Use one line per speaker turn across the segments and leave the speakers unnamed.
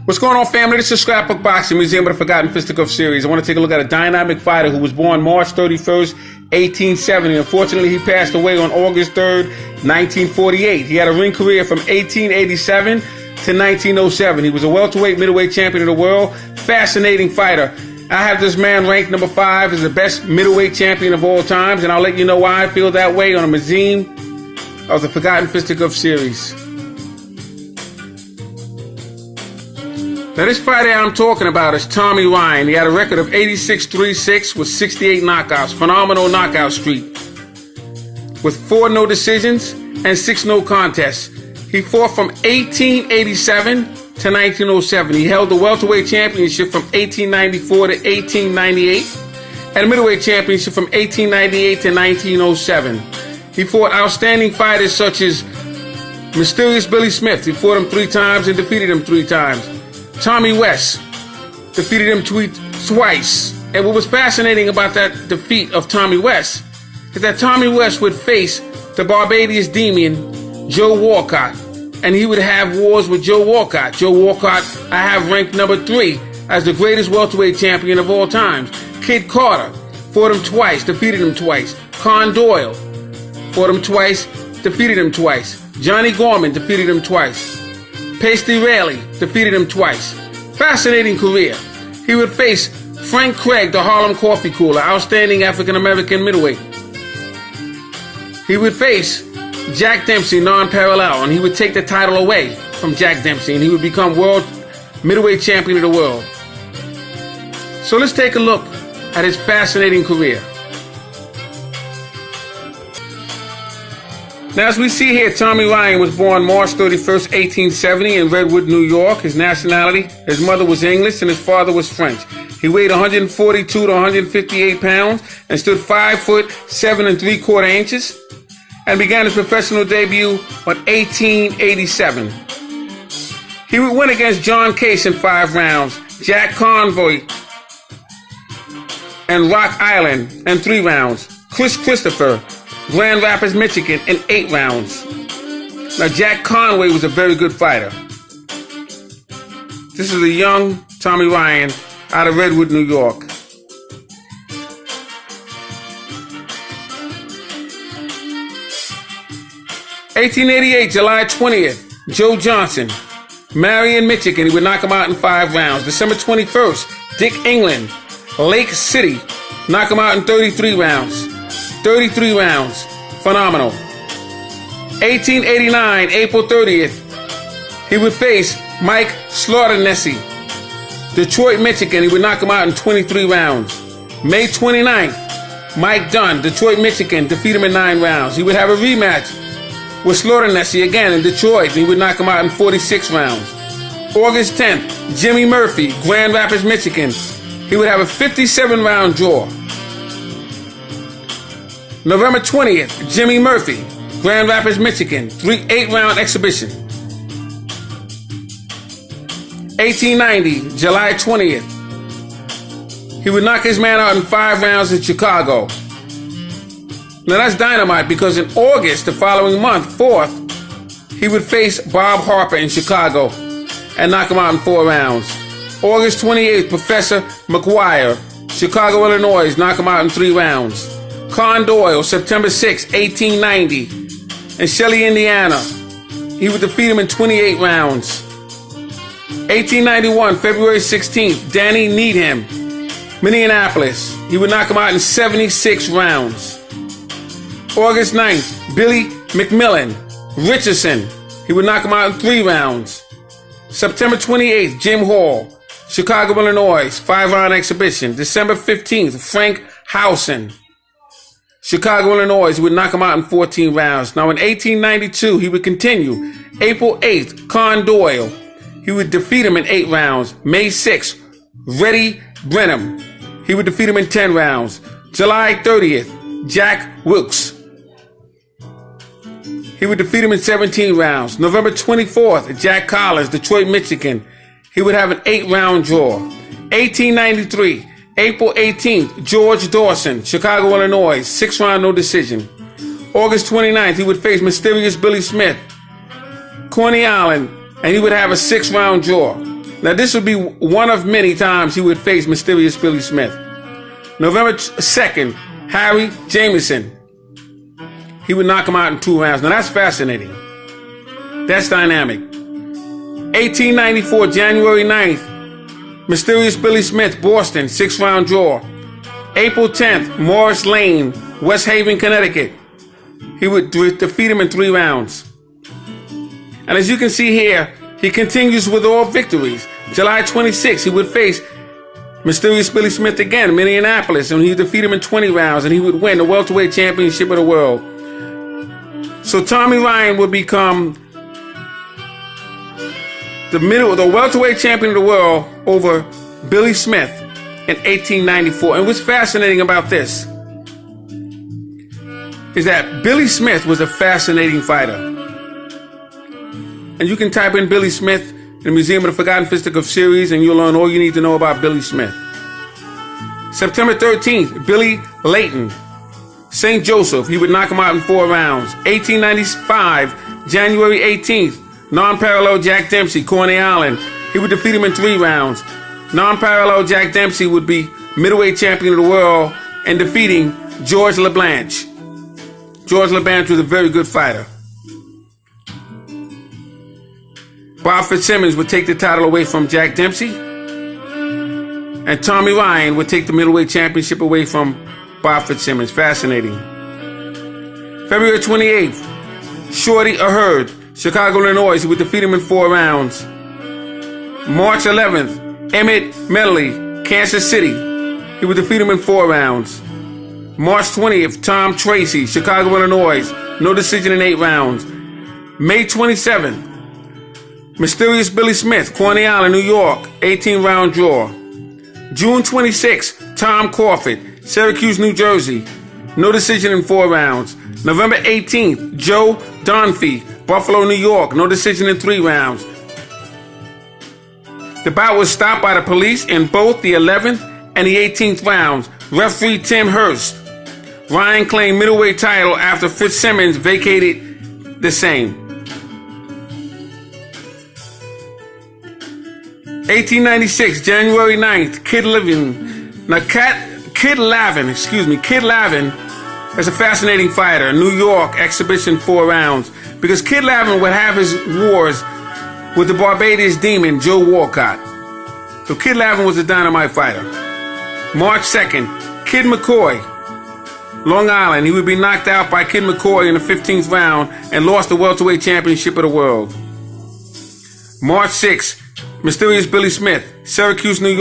What's going on, family? This is Scrapbook Boxing, Museum of the Forgotten Fisticuffs series. I want to take a look at a dynamic fighter who was born March 31st, 1870. Unfortunately, he passed away on August 3rd, 1948. He had a ring career from 1887 to 1907. He was a welterweight, middleweight champion of the world. Fascinating fighter. I have this man ranked number 5 as the best middleweight champion of all times, and I'll let you know why I feel that way on a Museum of the Forgotten Fisticuffs series. Now, this fighter I'm talking about is Tommy Ryan. He had a record of 86-3-6 with 68 knockouts. Phenomenal knockout streak. With 4 no decisions and 6 no contests. He fought from 1887 to 1907. He held the welterweight championship from 1894 to 1898 and a middleweight championship from 1898 to 1907. He fought outstanding fighters such as Mysterious Billy Smith. He fought him 3 times and defeated him 3 times. Tommy West defeated him twice. And what was fascinating about that defeat of Tommy West is that Tommy West would face the Barbados Demon, Joe Walcott. And he would have wars with Joe Walcott. Joe Walcott, I have ranked number 3 as the greatest welterweight champion of all times. Kid Carter fought him twice, defeated him twice. Con Doyle fought him twice, defeated him twice. Johnny Gorman defeated him twice. Pasty Raley defeated him twice. Fascinating career. He would face Frank Craig, the Harlem Coffee Cooler, outstanding African-American middleweight. He would face Jack Dempsey, non-parallel, and he would take the title away from Jack Dempsey, and he would become world middleweight champion of the world. So let's take a look at his fascinating career. Now, as we see here, Tommy Ryan was born March 31st, 1870 in Redwood, New York. His nationality, his mother was English and his father was French. He weighed 142 to 158 pounds and stood 5 foot 7 3/4 inches and began his professional debut in 1887. He would win against John Case in 5 rounds, Jack Convoy and Rock Island in 3 rounds, Chris Christopher, Grand Rapids, Michigan in 8 rounds. Now, Jack Conway was a very good fighter. This is a young Tommy Ryan out of Redwood, New York. (1888) July 20th, Joe Johnson, Marion, Michigan. He would knock him out in 5 rounds. December 21st, Dick England, Lake City, knock him out in 33 rounds. 33 rounds. Phenomenal. 1889, April 30th, he would face Mike Slaughter-Nessie, Detroit, Michigan. He would knock him out in 23 rounds. May 29th, Mike Dunn, Detroit, Michigan, defeat him in 9 rounds. He would have a rematch with Slaughter-Nessie again in Detroit, and he would knock him out in 46 rounds. August 10th, Jimmy Murphy, Grand Rapids, Michigan. He would have a 57-round draw. November 20th, Jimmy Murphy, Grand Rapids, Michigan, 8-round exhibition. 1890, July 20th, he would knock his man out in 5 rounds in Chicago. Now that's dynamite, because in August, the following month, 4th, he would face Bob Harper in Chicago and knock him out in 4 rounds. August 28th, Professor McGuire, Chicago, Illinois, knock him out in 3 rounds. Con Doyle, September 6, 1890, in Shelley, Indiana. He would defeat him in 28 rounds. 1891, February 16th, Danny Needham, Minneapolis. He would knock him out in 76 rounds. August 9th, Billy McMillan, Richardson. He would knock him out in 3 rounds. September 28th, Jim Hall, Chicago, Illinois, 5-round exhibition. December 15th, Frank Howson, Chicago, Illinois, would knock him out in 14 rounds. Now in 1892, he would continue. April 8th, Con Doyle. He would defeat him in 8 rounds. May 6th, Reddy Brenham. He would defeat him in 10 rounds. July 30th, Jack Wilkes. He would defeat him in 17 rounds. November 24th, Jack Collins, Detroit, Michigan. He would have an 8-round draw. 1893, April 18th, George Dawson, Chicago, Illinois, 6-round no decision. August 29th, he would face Mysterious Billy Smith, Coney Island, and he would have a 6-round draw. Now, this would be one of many times he would face Mysterious Billy Smith. November 2nd, Harry Jameson. He would knock him out in 2 rounds. Now, that's fascinating. That's dynamic. 1894, January 9th, Mysterious Billy Smith, Boston, 6-round draw. April 10th, Morris Lane, West Haven, Connecticut. He would defeat him in 3 rounds. And as you can see here, he continues with all victories. July 26th, he would face Mysterious Billy Smith again, Minneapolis, and he would defeat him in 20 rounds, and he would win the welterweight championship of the world. So Tommy Ryan would become the welterweight champion of the world over Billy Smith in 1894. And what's fascinating about this is that Billy Smith was a fascinating fighter. And you can type in Billy Smith in the Museum of the Forgotten Fisticuffs series, and you'll learn all you need to know about Billy Smith. September 13th, Billy Layton, St. Joseph. He would knock him out in 4 rounds. 1895, January 18th, non-parallel Jack Dempsey, Coney Island. He would defeat him in 3 rounds. Non-parallel Jack Dempsey would be middleweight champion of the world and defeating George LeBlanc. George LeBlanc was a very good fighter. Bob Fitzsimmons would take the title away from Jack Dempsey, and Tommy Ryan would take the middleweight championship away from Bob Fitzsimmons. Fascinating. February 28th, Shorty Ahern, Chicago, Illinois. He would defeat him in 4 rounds. March 11th, Emmett Medley, Kansas City. He would defeat him in 4 rounds. March 20th, Tom Tracy, Chicago, Illinois. No decision in 8 rounds. May 27th, Mysterious Billy Smith, Coney Island, New York, 18-round draw. June 26th, Tom Crawford, Syracuse, New Jersey. No decision in 4 rounds. November 18th, Joe Dunphy, Buffalo, New York. No decision in 3 rounds. The bout was stopped by the police in both the 11th and the 18th rounds. Referee Tim Hurst. Ryan claimed middleweight title after Fitzsimmons vacated the same. 1896, January 9th, Kid Lavin is a fascinating fighter. New York, exhibition 4 rounds. Because Kid Lavin would have his wars with the Barbados Demon, Joe Walcott. So Kid Lavin was a dynamite fighter. March 2nd, Kid McCoy, Long Island. He would be knocked out by Kid McCoy in the 15th round and lost the welterweight championship of the world. March 6th, Mysterious Billy Smith, Syracuse, New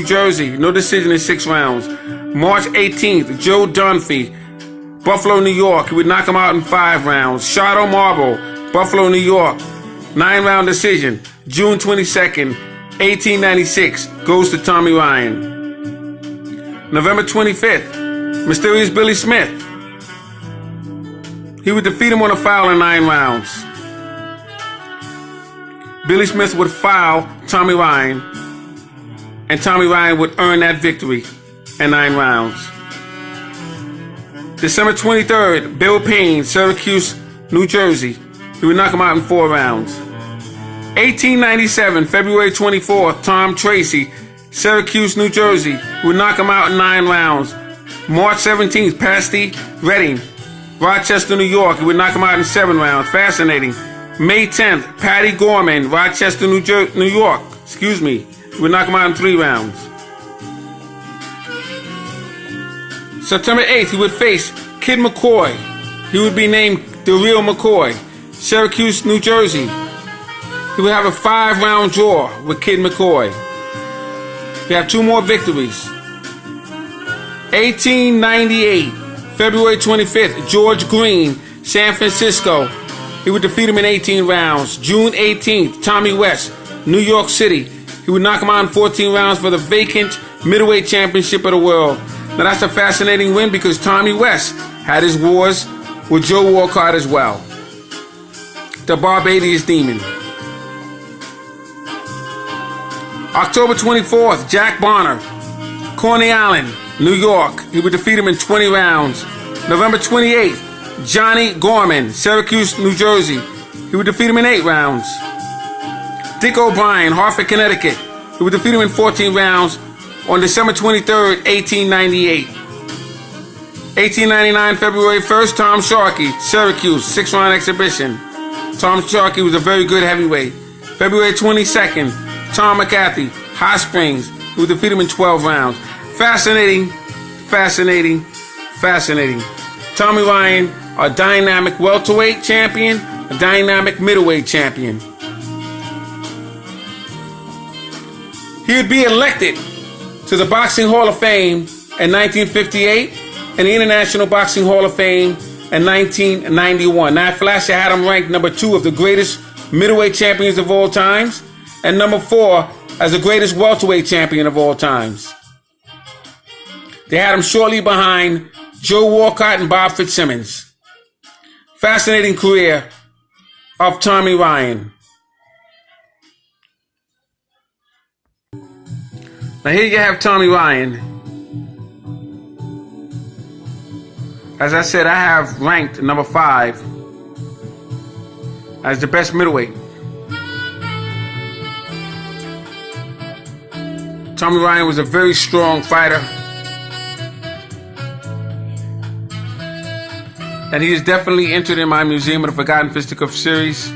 Jersey. No decision in 6 rounds. March 18th, Joe Dunphy, Buffalo, New York. He would knock him out in 5 rounds. Shadow Marble, Buffalo, New York. 9-round decision. June 22nd, 1896. Goes to Tommy Ryan. November 25th, Mysterious Billy Smith. He would defeat him on a foul in 9 rounds. Billy Smith would foul Tommy Ryan, and Tommy Ryan would earn that victory in 9 rounds. December 23rd, Bill Payne, Syracuse, New Jersey. He would knock him out in 4 rounds. 1897, February 24th, Tom Tracy, Syracuse, New Jersey. He would knock him out in 9 rounds. March 17th, Pasty Redding, Rochester, New York. He would knock him out in 7 rounds. Fascinating. May 10th, Patty Gorman, Rochester, New York. He would knock him out in 3 rounds. September 8th, he would face Kid McCoy. He would be named The Real McCoy, Syracuse, New Jersey. He would have a 5-round draw with Kid McCoy. He had 2 more victories. 1898, February 25th, George Green, San Francisco. He would defeat him in 18 rounds. June 18th, Tommy West, New York City. He would knock him out in 14 rounds for the vacant middleweight championship of the world. Now that's a fascinating win because Tommy West had his wars with Joe Walcott as well. The Barbados Demon. October 24th, Jack Bonner, Coney Island, New York. He would defeat him in 20 rounds. November 28th, Johnny Gorman, Syracuse, New Jersey. He would defeat him in 8 rounds. Dick O'Brien, Hartford, Connecticut. He would defeat him in 14 rounds on December 23rd, 1898. 1899, February 1st, Tom Sharkey, Syracuse, 6-round exhibition. Tom Sharkey was a very good heavyweight. February 22nd, Tom McCarthy, Hot Springs. He would defeat him in 12 rounds. Fascinating. Tommy Ryan, a dynamic welterweight champion, a dynamic middleweight champion. He would be elected to the Boxing Hall of Fame in 1958 and the International Boxing Hall of Fame in 1991. Now, Flasher had him ranked number 2 of the greatest middleweight champions of all times and number 4 as the greatest welterweight champion of all times. They had him shortly behind Joe Walcott and Bob Fitzsimmons. Fascinating career of Tommy Ryan. Now here you have Tommy Ryan. As I said, I have ranked number 5 as the best middleweight. Tommy Ryan was a very strong fighter. And he is definitely entered in my Museum of the Forgotten Fisticuffs series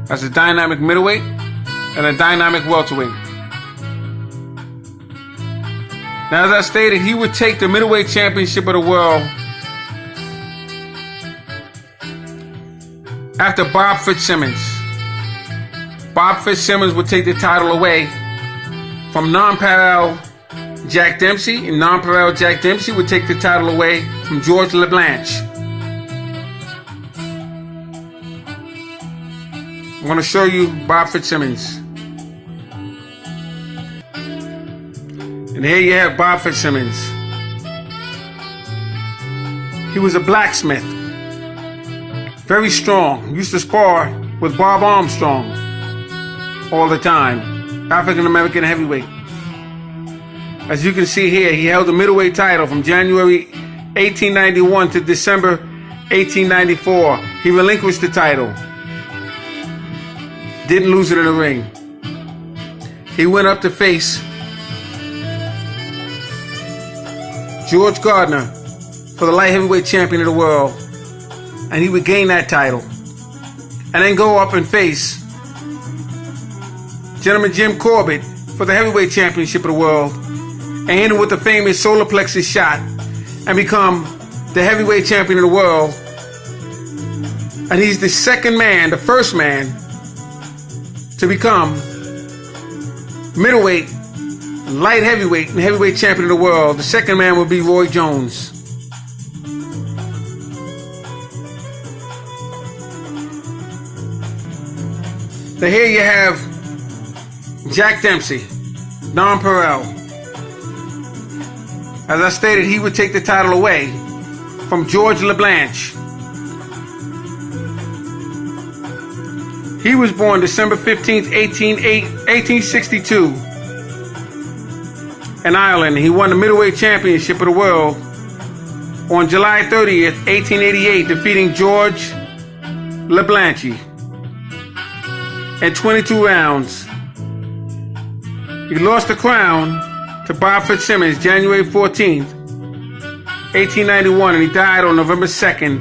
as a dynamic middleweight and a dynamic welterweight. Now, as I stated, he would take the middleweight championship of the world after Bob Fitzsimmons. Bob Fitzsimmons would take the title away from non-parallel Jack Dempsey, and non-parallel Jack Dempsey would take the title away from George LeBlanc. I'm going to show you Bob Fitzsimmons. And here you have Bob Fitzsimmons. He was a blacksmith. Very strong. Used to spar with Bob Armstrong all the time. African-American heavyweight. As you can see here, he held the middleweight title from January 1891 to December 1894. He relinquished the title. Didn't lose it in the ring. He went up to face George Gardner for the light heavyweight champion of the world. And he would gain that title. And then go up and face Gentleman Jim Corbett for the heavyweight championship of the world. And hit him with the famous solar plexus shot and become the heavyweight champion of the world. And he's the first man to become middleweight, light heavyweight, and heavyweight champion of the world. The second man would be Roy Jones. Now here you have Jack Dempsey, non-parallel. As I stated, he would take the title away from George LeBlanc. He was born December 15th, 1862 in Ireland. He won the middleweight championship of the world on July 30th, 1888, defeating George LeBlanc in 22 rounds. He lost the crown to Bob Fitzsimmons January 14th, 1891, and he died on November 2nd,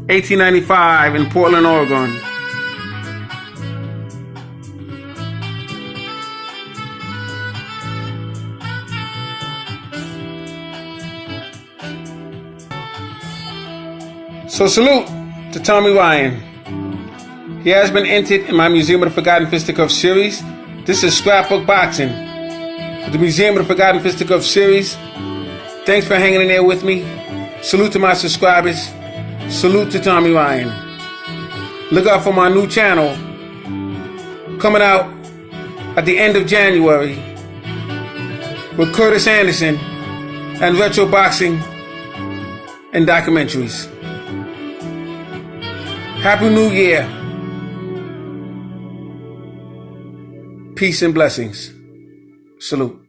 1895 in Portland, Oregon. So salute to Tommy Ryan. He has been entered in my Museum of the Forgotten Fisticuffs series. This is Scrapbook Boxing, the Museum of the Forgotten Fisticuffs series. Thanks for hanging in there with me. Salute to my subscribers. Salute to Tommy Ryan. Look out for my new channel coming out at the end of January with Curtis Anderson and retro boxing and documentaries. Happy New Year. Peace and blessings. Salute.